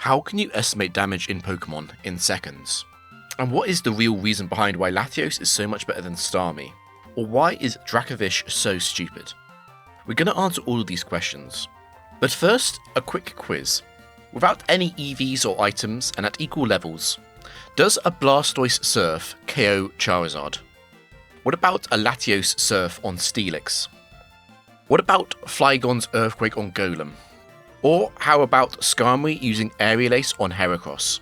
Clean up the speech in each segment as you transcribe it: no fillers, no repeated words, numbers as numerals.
How can you estimate damage in Pokemon in seconds? And what is the real reason behind why Latios is so much better than Starmie? Or why is Dracovish so stupid? We're going to answer all of these questions. But first, a quick quiz. Without any EVs or items and at equal levels, does a Blastoise Surf KO Charizard? What about a Latios Surf on Steelix? What about Flygon's Earthquake on Golem? Or how about Skarmory using Aerial Ace on Heracross?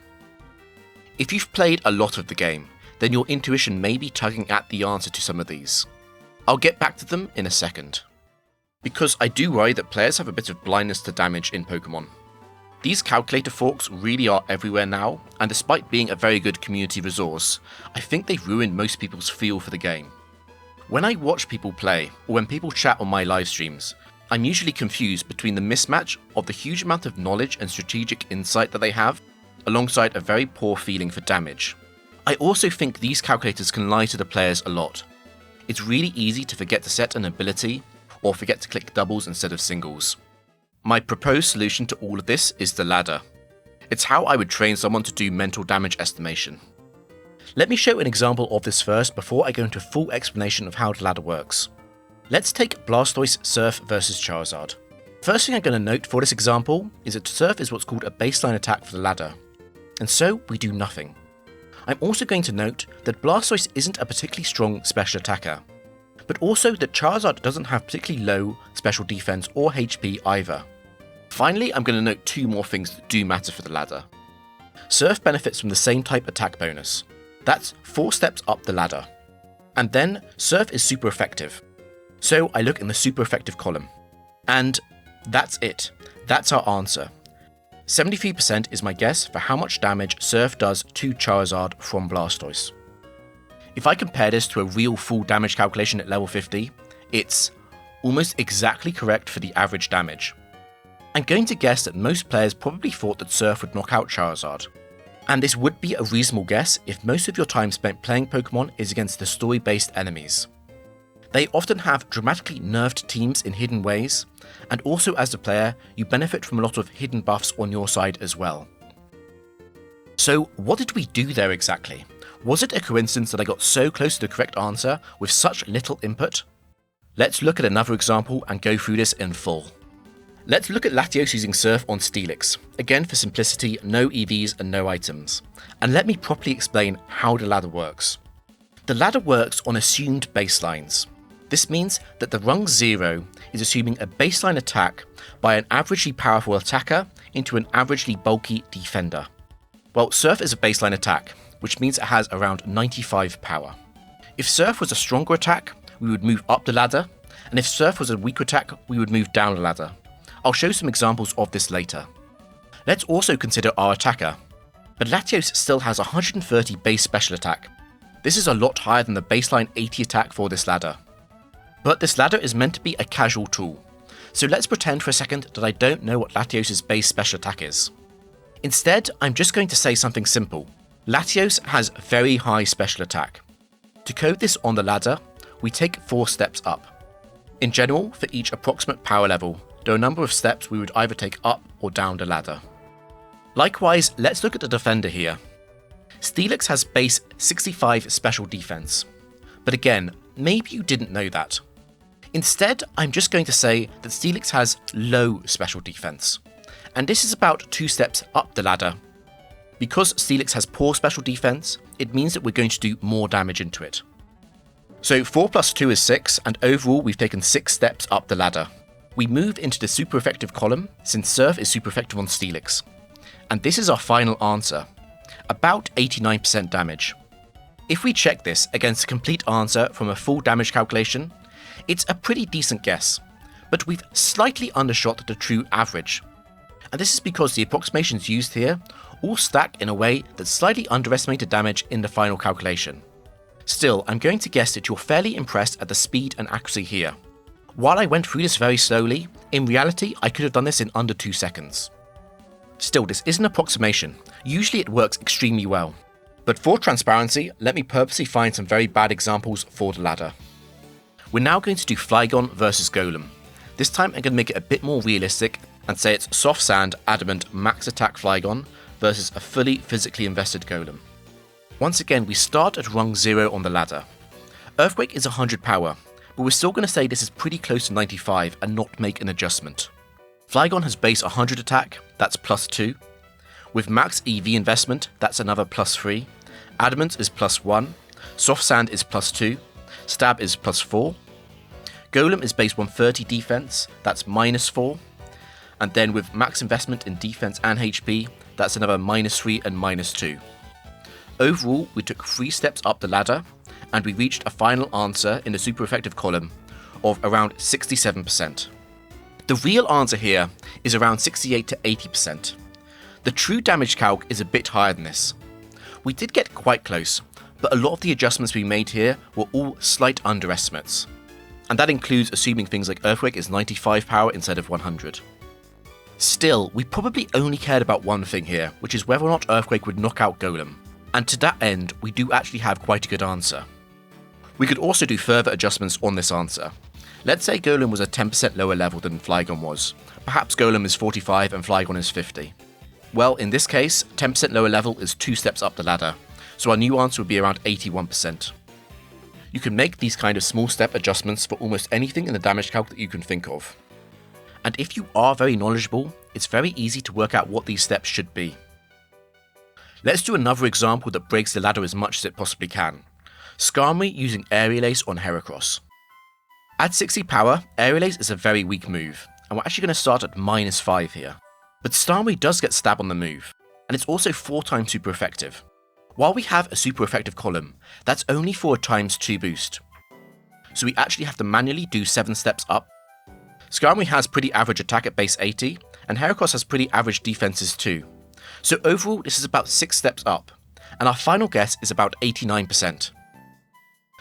If you've played a lot of the game, then your intuition may be tugging at the answer to some of these. I'll get back to them in a second. Because I do worry that players have a bit of blindness to damage in Pokemon. These calculator forks really are everywhere now, and despite being a very good community resource, I think they've ruined most people's feel for the game. When I watch people play, or when people chat on my live streams, I'm usually confused between the mismatch of the huge amount of knowledge and strategic insight that they have, alongside a very poor feeling for damage. I also think these calculators can lie to the players a lot. It's really easy to forget to set an ability, or forget to click doubles instead of singles. My proposed solution to all of this is the ladder. It's how I would train someone to do mental damage estimation. Let me show an example of this first before I go into a full explanation of how the ladder works. Let's take Blastoise Surf versus Charizard. First thing I'm going to note for this example is that Surf is what's called a baseline attack for the ladder, and so we do nothing. I'm also going to note that Blastoise isn't a particularly strong special attacker, but also that Charizard doesn't have particularly low special defense or HP either. Finally, I'm going to note two more things that do matter for the ladder. Surf benefits from the same type attack bonus. That's 4 steps up the ladder. And then, Surf is super effective. So I look in the super effective column. And that's it. That's our answer. 73% is my guess for how much damage Surf does to Charizard from Blastoise. If I compare this to a real full damage calculation at level 50, it's almost exactly correct for the average damage. I'm going to guess that most players probably thought that Surf would knock out Charizard. And this would be a reasonable guess if most of your time spent playing Pokemon is against the story-based enemies. They often have dramatically nerfed teams in hidden ways, and also as a player, you benefit from a lot of hidden buffs on your side as well. So what did we do there exactly? Was it a coincidence that I got so close to the correct answer with such little input? Let's look at another example and go through this in full. Let's look at Latios using Surf on Steelix. Again, for simplicity, no EVs and no items. And let me properly explain how the ladder works. The ladder works on assumed baselines. This means that the rung 0 is assuming a baseline attack by an averagely powerful attacker into an averagely bulky defender. Well, Surf is a baseline attack, which means it has around 95 power. If Surf was a stronger attack, we would move up the ladder, and if Surf was a weaker attack, we would move down the ladder. I'll show some examples of this later. Let's also consider our attacker. But Latios still has 130 base special attack. This is a lot higher than the baseline 80 attack for this ladder. But this ladder is meant to be a casual tool, so let's pretend for a second that I don't know what Latios' base special attack is. Instead, I'm just going to say something simple. Latios has very high special attack. To code this on the ladder, we take 4 steps up. In general, for each approximate power level, there are a number of steps we would either take up or down the ladder. Likewise, let's look at the defender here. Steelix has base 65 special defense. But again, maybe you didn't know that. Instead, I'm just going to say that Steelix has low special defense. And this is about 2 steps up the ladder. Because Steelix has poor special defense, it means that we're going to do more damage into it. So 4 plus 2 is 6, and overall we've taken 6 steps up the ladder. We move into the super effective column, since Surf is super effective on Steelix. And this is our final answer, about 89% damage. If we check this against a complete answer from a full damage calculation, it's a pretty decent guess, but we've slightly undershot the true average. And this is because the approximations used here all stack in a way that slightly underestimated damage in the final calculation. Still, I'm going to guess that you're fairly impressed at the speed and accuracy here. While I went through this very slowly, in reality I could have done this in under 2 seconds. Still, this is an approximation. Usually it works extremely well. But for transparency, let me purposely find some very bad examples for the ladder. We're now going to do Flygon versus Golem. This time I'm going to make it a bit more realistic and say it's Soft Sand Adamant Max Attack Flygon versus a fully physically invested Golem. Once again, we start at rung 0 on the ladder. Earthquake is 100 power, but we're still going to say this is pretty close to 95 and not make an adjustment. Flygon has base 100 attack, that's +2. With max EV investment, that's another +3. Adamant is +1. Soft Sand is +2. Stab is +4. Golem is base 130 defense, that's -4. And then with max investment in defense and HP, that's another -3 and -2. Overall, we took 3 steps up the ladder, and we reached a final answer in the super effective column of around 67%. The real answer here is around 68 to 80%. The true damage calc is a bit higher than this. We did get quite close, but a lot of the adjustments we made here were all slight underestimates. And that includes assuming things like Earthquake is 95 power instead of 100. Still, we probably only cared about one thing here, which is whether or not Earthquake would knock out Golem. And to that end, we do actually have quite a good answer. We could also do further adjustments on this answer. Let's say Golem was a 10% lower level than Flygon was. Perhaps Golem is 45 and Flygon is 50. Well, in this case, 10% lower level is 2 steps up the ladder, so our new answer would be around 81%. You can make these kind of small step adjustments for almost anything in the damage calc that you can think of. And if you are very knowledgeable, it's very easy to work out what these steps should be. Let's do another example that breaks the ladder as much as it possibly can. Skarmory using Aerial Ace on Heracross. At 60 power, Aerial Ace is a very weak move, and we're actually going to start at -5 here. But Starmie does get stab on the move, and it's also 4 times super effective. While we have a super effective column, that's only for a ×2 boost. So we actually have to manually do 7 steps up. Skarmory has pretty average attack at base 80, and Heracross has pretty average defenses too. So overall, this is about 6 steps up, and our final guess is about 89%.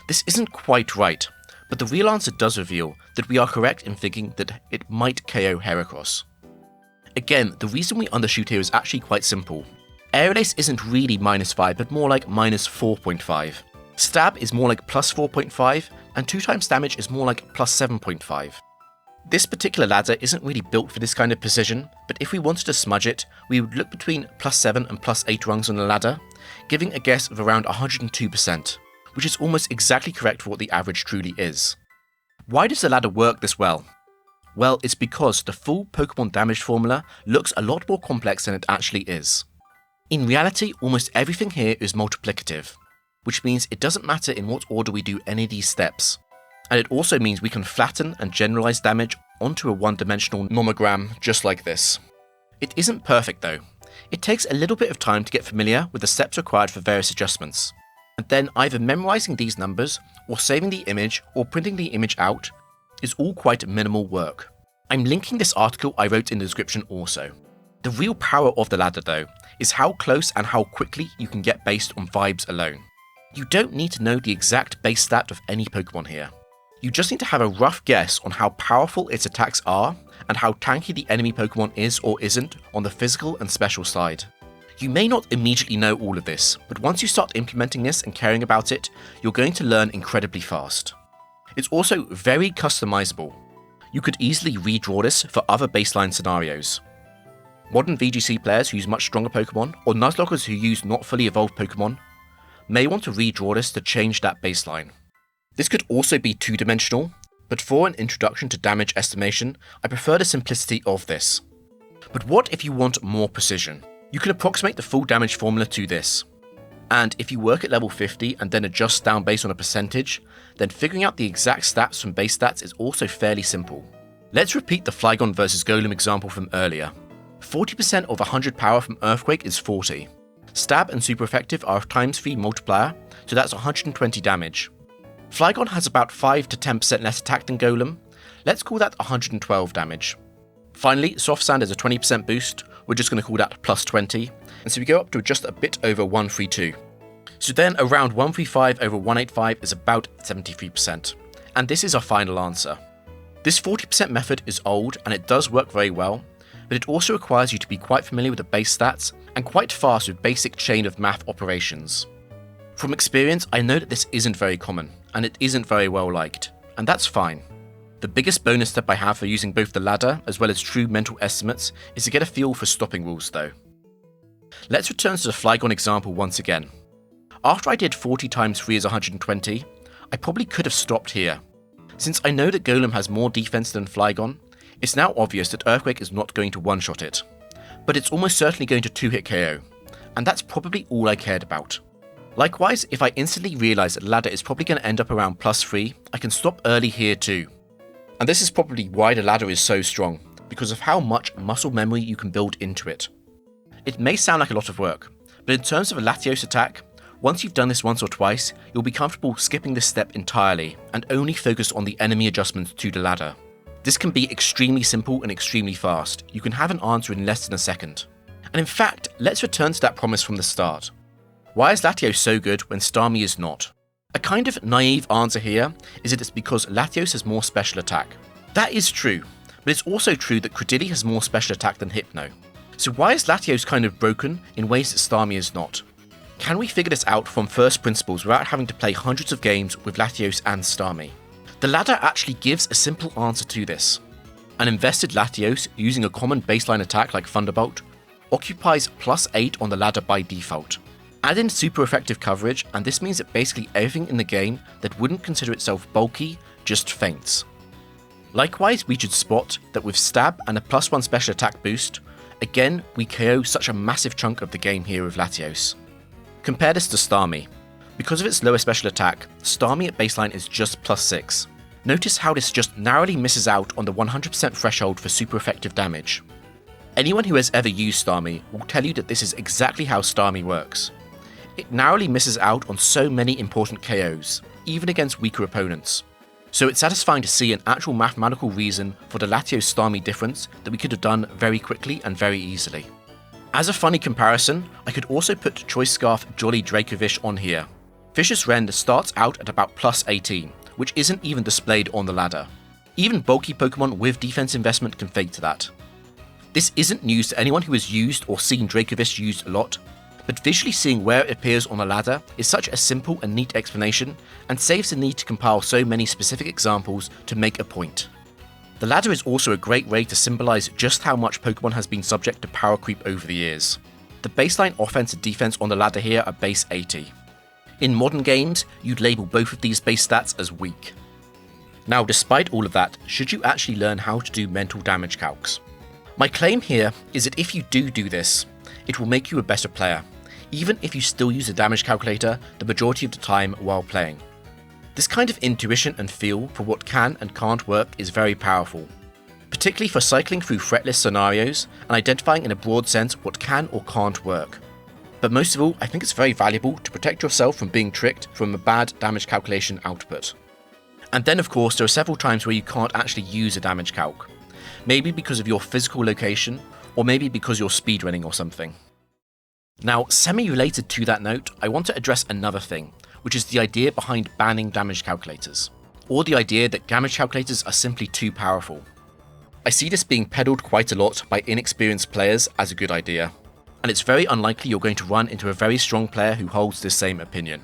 This isn't quite right, but the real answer does reveal that we are correct in thinking that it might KO Heracross. Again, the reason we undershoot here is actually quite simple. Aerial Ace isn't really -5, but more like -4.5. Stab is more like +4.5, and 2 times damage is more like +7.5. This particular ladder isn't really built for this kind of precision, but if we wanted to smudge it, we would look between +7 and +8 rungs on the ladder, giving a guess of around 102%, which is almost exactly correct for what the average truly is. Why does the ladder work this well? Well, it's because the full Pokemon damage formula looks a lot more complex than it actually is. In reality, almost everything here is multiplicative, which means it doesn't matter in what order we do any of these steps. And it also means we can flatten and generalize damage onto a one-dimensional nomogram just like this. It isn't perfect though. It takes a little bit of time to get familiar with the steps required for various adjustments, and then either memorizing these numbers, or saving the image, or printing the image out is all quite minimal work. I'm linking this article I wrote in the description also. The real power of the ladder though, is how close and how quickly you can get based on vibes alone. You don't need to know the exact base stat of any Pokemon here. You just need to have a rough guess on how powerful its attacks are, and how tanky the enemy Pokemon is or isn't on the physical and special side. You may not immediately know all of this, but once you start implementing this and caring about it, you're going to learn incredibly fast. It's also very customizable. You could easily redraw this for other baseline scenarios. Modern VGC players who use much stronger Pokemon, or Nuzlockers who use not fully evolved Pokemon, may want to redraw this to change that baseline. This could also be 2-dimensional, but for an introduction to damage estimation, I prefer the simplicity of this. But what if you want more precision? You can approximate the full damage formula to this. And if you work at level 50 and then adjust down based on a percentage, then figuring out the exact stats from base stats is also fairly simple. Let's repeat the Flygon vs Golem example from earlier. 40% of 100 power from Earthquake is 40. Stab and super effective are a ×3 multiplier, so that's 120 damage. Flygon has about 5 to 10% less attack than Golem. Let's call that 112 damage. Finally, Soft Sand is a 20% boost. We're just going to call that +20. And so we go up to just a bit over 132. So then around 135 over 185 is about 73%. And this is our final answer. This 40% method is old and it does work very well, but it also requires you to be quite familiar with the base stats and quite fast with basic chain of math operations. From experience, I know that this isn't very common, and it isn't very well liked, and that's fine. The biggest bonus step I have for using both the ladder as well as true mental estimates is to get a feel for stopping rules though. Let's return to the Flygon example once again. After I did 40 times 3 is 120, I probably could have stopped here. Since I know that Golem has more defense than Flygon, it's now obvious that Earthquake is not going to one-shot it. But it's almost certainly going to 2-hit KO, and that's probably all I cared about. Likewise, if I instantly realise that the ladder is probably going to end up around +3, I can stop early here too. And this is probably why the ladder is so strong, because of how much muscle memory you can build into it. It may sound like a lot of work, but in terms of a Latios attack, once you've done this once or twice, you'll be comfortable skipping this step entirely and only focus on the enemy adjustments to the ladder. This can be extremely simple and extremely fast. You can have an answer in less than a second. And in fact, let's return to that promise from the start. Why is Latios so good when Starmie is not? A kind of naive answer here is that it's because Latios has more special attack. That is true, but it's also true that Credilli has more special attack than Hypno. So why is Latios kind of broken in ways that Starmie is not? Can we figure this out from first principles without having to play hundreds of games with Latios and Starmie? The ladder actually gives a simple answer to this. An invested Latios using a common baseline attack like Thunderbolt occupies +8 on the ladder by default. Add in super effective coverage and this means that basically everything in the game that wouldn't consider itself bulky just faints. Likewise, we should spot that with stab and a +1 special attack boost, again we KO such a massive chunk of the game here with Latios. Compare this to Starmie. Because of its lower special attack, Starmie at baseline is just +6. Notice how this just narrowly misses out on the 100% threshold for super effective damage. Anyone who has ever used Starmie will tell you that this is exactly how Starmie works. It narrowly misses out on so many important KOs, even against weaker opponents. So it's satisfying to see an actual mathematical reason for the Latios Starmie difference that we could have done very quickly and very easily. As a funny comparison, I could also put Choice Scarf Jolly Dracovish on here. Vicious Rend starts out at about +18, which isn't even displayed on the ladder. Even bulky Pokemon with defense investment can fake to that. This isn't news to anyone who has used or seen Dracovish used a lot, but visually seeing where it appears on the ladder is such a simple and neat explanation and saves the need to compile so many specific examples to make a point. The ladder is also a great way to symbolise just how much Pokemon has been subject to power creep over the years. The baseline offense and defense on the ladder here are base 80. In modern games, you'd label both of these base stats as weak. Now, despite all of that, should you actually learn how to do mental damage calcs? My claim here is that if you do this, it will make you a better player, even if you still use a damage calculator the majority of the time while playing. This kind of intuition and feel for what can and can't work is very powerful, particularly for cycling through threatless scenarios and identifying in a broad sense what can or can't work. But most of all, I think it's very valuable to protect yourself from being tricked from a bad damage calculation output. And then of course there are several times where you can't actually use a damage calc, maybe because of your physical location, or maybe because you're speedrunning or something. Now, semi-related to that note, I want to address another thing, which is the idea behind banning damage calculators, or the idea that damage calculators are simply too powerful. I see this being peddled quite a lot by inexperienced players as a good idea, and it's very unlikely you're going to run into a very strong player who holds this same opinion.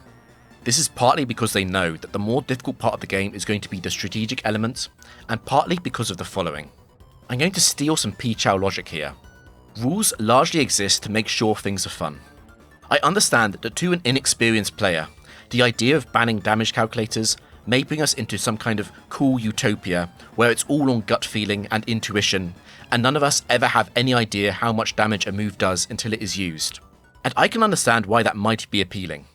This is partly because they know that the more difficult part of the game is going to be the strategic element, and partly because of the following. I'm going to steal some P-Chow logic here. Rules largely exist to make sure things are fun. I understand that to an inexperienced player, the idea of banning damage calculators may bring us into some kind of cool utopia where it's all on gut feeling and intuition, and none of us ever have any idea how much damage a move does until it is used. And I can understand why that might be appealing.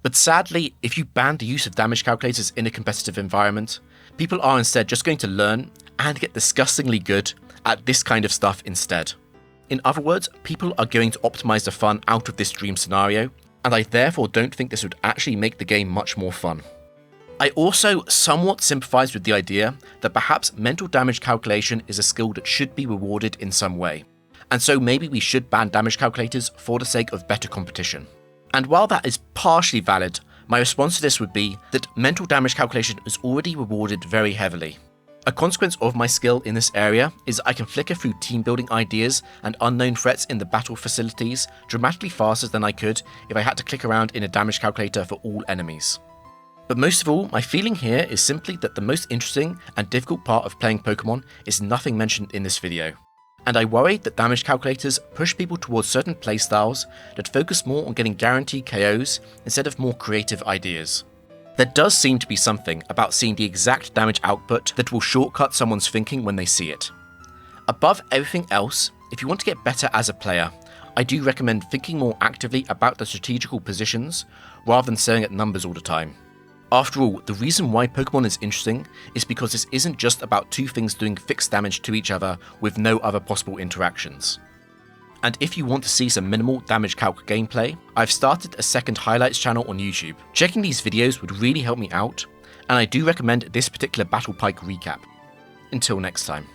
But sadly, if you ban the use of damage calculators in a competitive environment, people are instead just going to learn and get disgustingly good at this kind of stuff instead. In other words, people are going to optimize the fun out of this dream scenario, and I therefore don't think this would actually make the game much more fun. I also somewhat sympathize with the idea that perhaps mental damage calculation is a skill that should be rewarded in some way, and so maybe we should ban damage calculators for the sake of better competition. And while that is partially valid, my response to this would be that mental damage calculation is already rewarded very heavily. A consequence of my skill in this area is I can flicker through team building ideas and unknown threats in the battle facilities dramatically faster than I could if I had to click around in a damage calculator for all enemies. But most of all, my feeling here is simply that the most interesting and difficult part of playing Pokemon is nothing mentioned in this video. and I worry that damage calculators push people towards certain playstyles that focus more on getting guaranteed KOs instead of more creative ideas. There does seem to be something about seeing the exact damage output that will shortcut someone's thinking when they see it. Above everything else, if you want to get better as a player, I do recommend thinking more actively about the strategical positions rather than staring at numbers all the time. After all, the reason why Pokemon is interesting is because this isn't just about two things doing fixed damage to each other with no other possible interactions. And if you want to see some minimal damage calc gameplay, I've started a second highlights channel on YouTube. Checking these videos would really help me out, and I do recommend this particular Battle Pike recap. Until next time.